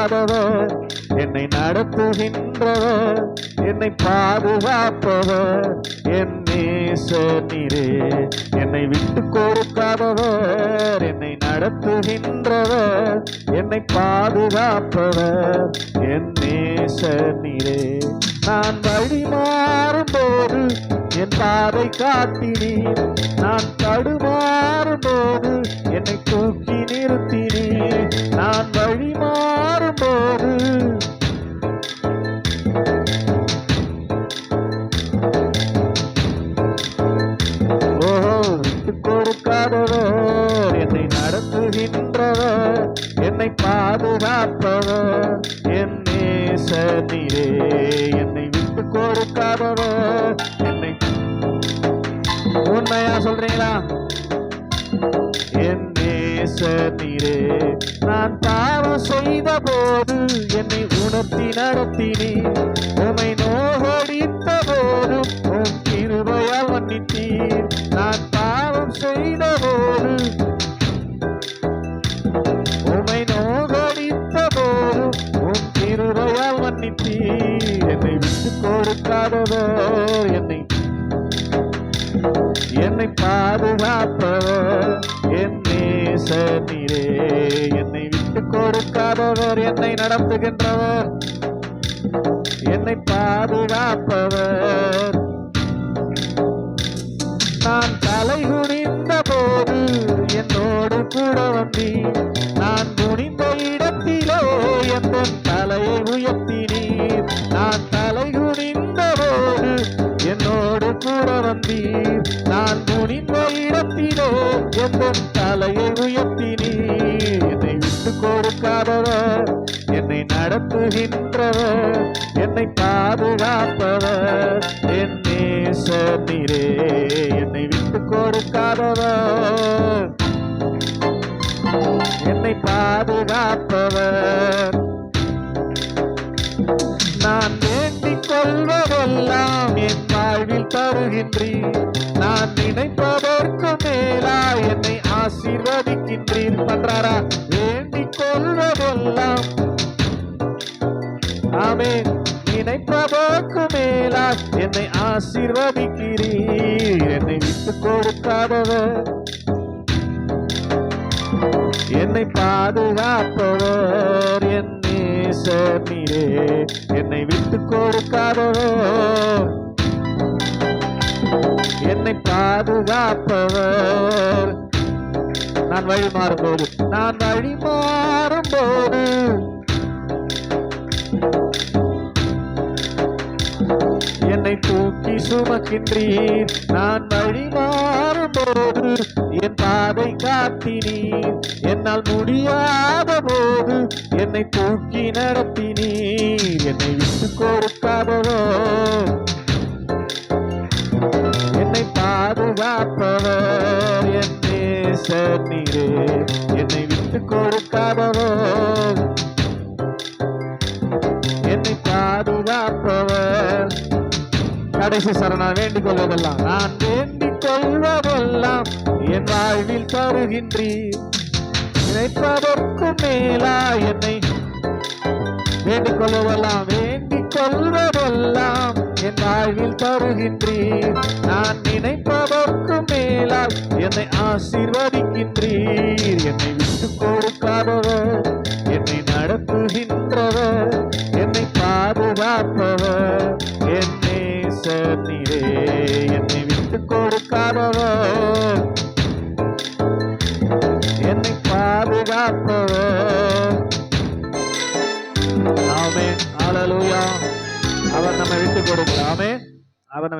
கொடுக்காதவர், என்னை நடத்துகின்றவர், என்னை பாதுகாப்பவர், என் நேசர் நீரே. என்னை விட்டு கொடுக்காதவர், என்னை நடத்துகின்றவர், என்னை பாதுகாப்பவர், என் நேசர் நீரே. நான் வழி மாறும் போது என் பாதை காட்டினீர், நான் தடுமாறும் போது என்னை தூக்கி நிறுத்தினீர். நான் வழி மாறும் போது விட்டு கொடுக்காதவர், என்னை நடத்துகின்றவர், என்னை பாதுகாப்பவர், என் நேசர் நீரே. என்னை விட்டு கொடுக்காதவர், என்னை உண்மையா சொல்றீங்களா? என் நேசர் நீரே. நான் பாவம் செய்த போது என்னை உணர்த்தி நடத்தினீர், உம்மை நோகடித்த போதும் உம் கிருபையால் மன்னித்தீர். நான் பாவம் செய்த போது உம்மை நோகடித்த போதும் உம் கிருபையால் மன்னித்தீர். என்னை விட்டு கொடுக்காதவர், என்னை பாதுகாப்பவர், என் நேசர் நீரே. என்னை விட்டு கொடுக்காதவர், என்னை நடத்துகின்றவர், என்னை பாதுகாப்பவர். நான் தலை குனிந்த போது என்னோடு கூட வந்தீர், நான் குனிந்த இடத்திலே என் தலையை உயர்த்தினீர். நான் தலை குனிந்த போது என்னோடு கூட வந்தீர், நான் குனிந்த இடத்திலே என் தலையை உயர்த்தினீர். என்னை விட்டு கொடுக்காதவர், என்னை நடத்துகின்றவர், என்னை பாதுகாப்பவர், என் நேசர் நீரே. என்னை விட்டு கொடுக்காதவர், என்னை பாதுகாப்பவர். நான் வேண்டிக் கொள்வதெல்லாம் என் வாழ்வில் தருகின்றீர், நான் நினைப்பதற்கு மேலா என்னை ஆசீர்வதிக்கின்றீர். பண்றாரா? வேண்டிக் கொள்வதெல்லாம், ஆமென், நினைப்பதற்கு மேலா என்னை ஆசீர்வதிக்கிறீர். என்னை விட்டு கொடுக்காதவர், என்னை பாதுகாப்பவர், என் நேசர் நீரே. என்னை விட்டு கொடுக்காதவர், என்னை பாதுகாப்பவர். நான் வழி மாறும்போது, நான் வழி மாறும்போது என்னை தூக்கி சுமக்கின்றீர். நான் வழி மாறும்போது என் பாதை காட்டினீர், என்னால் முடியாத போது என்னை தூக்கி நடத்தினீர். என்னை விட்டு கொடுக்காதவர், என்னை பாதுகாப்பவர், என் நேசர் நீரே. என்னை விட்டு கொடுக்காதவர், என்னை பாதுகாப்பவர். கடைசி சரணம், வேண்டிக் கொள்வதெல்லாம், நான் வேண்டிக் கொள்வதெல்லாம் என் வாழ்வில் தருகின்றீர், நினைப்பதற்கு மேலா என்னை வேண்டிக் கொள்வதெல்லாம், வேண்டிக் கொள்வதெல்லாம் என் வாழ்வில் தருகின்றீர். நான் நினைப்பதற்கு மேலால் என்னை ஆசீர்வதிக்கின்றீர். என்னை விட்டு கொடுக்காதவர், என்னை நடத்துகின்றவர், என்னை பாதுகாப்பவர், என் நேசர் நீரே. என்னை விட்டு கொடுக்காதவர், என்னை பாதுகாப்பவர். ஆமென், ஹல்லேலூயா. அவர் நம்மை விட்டு கொடுக்கிறார். ஆமென். அவர்